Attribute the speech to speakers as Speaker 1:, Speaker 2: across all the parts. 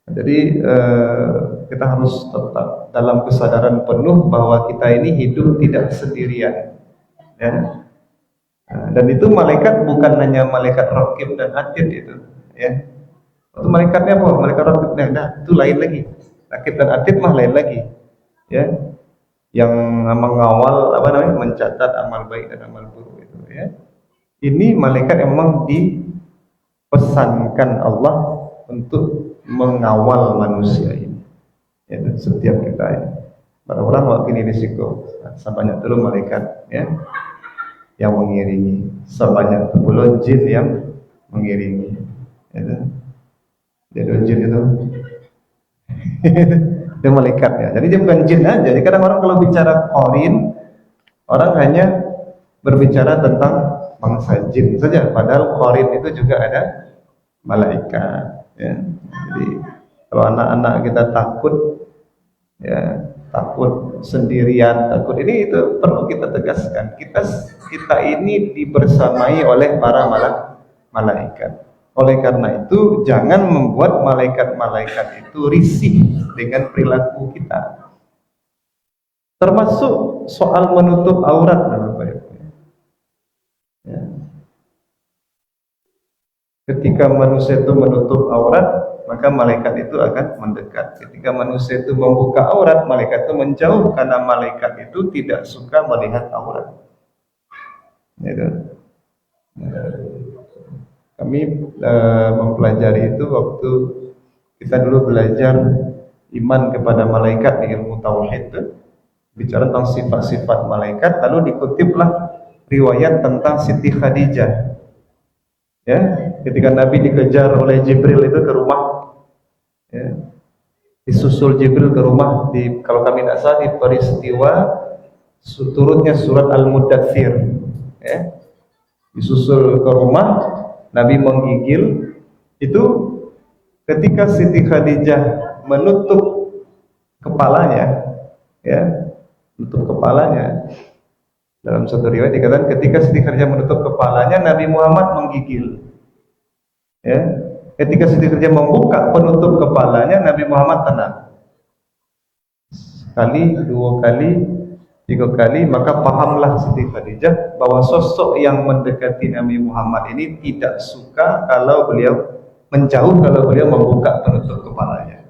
Speaker 1: Jadi kita harus tetap dalam kesadaran penuh bahwa kita ini hidup tidak sendirian, ya. Dan itu malaikat bukan hanya malaikat raqib dan atid itu, ya. Itu malaikatnya apa? Malaikat raqib, nah, itu lain lagi. Raqib dan atid mah lain lagi, ya. Yang mengawal apa namanya, mencatat amal baik dan amal buruk itu, ya. Ini malaikat yang memang dipesankan Allah untuk mengawal manusia ini, ya, setiap kita ini. Para orang waktu ini risiko sebanyak itu malaikat, ya, yang mengiringi, sebanyak itu jin yang mengiringi, ya. Jadi jin itu itu malaikat, ya. Jadi dia bukan jin aja. Jadi kadang orang kalau bicara qarin, orang hanya berbicara tentang bangsa jin saja, padahal qarin itu juga ada malaikat, ya. Jadi kalau anak-anak kita takut, ya, takut sendirian, takut ini, itu perlu kita tegaskan. Kita ini dibersamai oleh para malaikat. Oleh karena itu jangan membuat malaikat-malaikat itu risih dengan perilaku kita. Termasuk soal menutup aurat, ya. Ketika manusia itu menutup aurat, maka malaikat itu akan mendekat. Ketika manusia itu membuka aurat, malaikat itu menjauh, karena malaikat itu tidak suka melihat aurat. Gitu. Kami mempelajari itu waktu kita dulu belajar iman kepada malaikat di ilmu tauhid itu, bicara tentang sifat-sifat malaikat, lalu dikutiplah riwayat tentang Siti Khadijah, ya, ketika Nabi dikejar oleh Jibril itu ke rumah, ya, disusul Jibril ke rumah, kalau kami tidak salah di peristiwa turunnya surat Al-Mudaththir, ya, disusul ke rumah, Nabi menggigil. Itu ketika Siti Khadijah menutup kepalanya, ya, menutup kepalanya. Dalam satu riwayat dikatakan ketika Siti Khadijah menutup kepalanya, Nabi Muhammad menggigil, ya. Ketika Siti Khadijah membuka penutup kepalanya, Nabi Muhammad tenang. Sekali, dua kali, tiga kali, maka pahamlah Siti Khadijah bahwa sosok yang mendekati Nabi Muhammad ini tidak suka kalau beliau menjauh, kalau beliau membuka penutup kepalanya.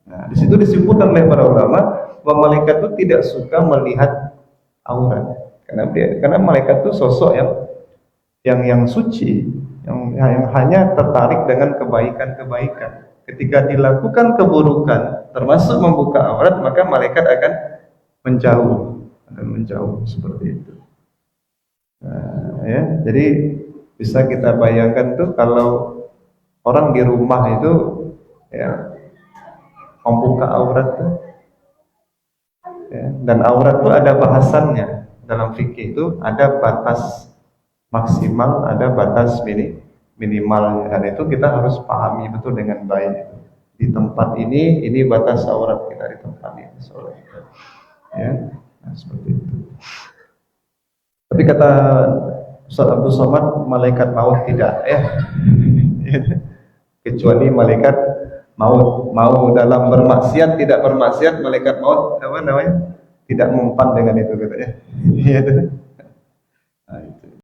Speaker 1: Nah, di situ disimpulkan oleh para ulama bahwa malaikat itu tidak suka melihat aurat, karena malaikat itu sosok yang suci, yang hanya tertarik dengan kebaikan-kebaikan. Ketika dilakukan keburukan, termasuk membuka aurat, maka malaikat akan menjauh seperti itu. Nah, ya, jadi bisa kita bayangkan tuh kalau orang di rumah itu, ya, membuka aurat tuh, ya, dan aurat tuh ada bahasannya dalam fikih, itu ada batas maksimal, ada batas minimalnya, dan itu kita harus pahami betul dengan baik. Di tempat ini batas aurat kita, di tempat ini soalnya, ya. Nah, seperti itu. Tapi kata Ustaz Abdul Somad, malaikat maut tidak, ya. Kecuali malaikat maut, mau dalam bermaksiat tidak bermaksiat, malaikat maut apa namanya, tidak mempan dengan itu, katanya.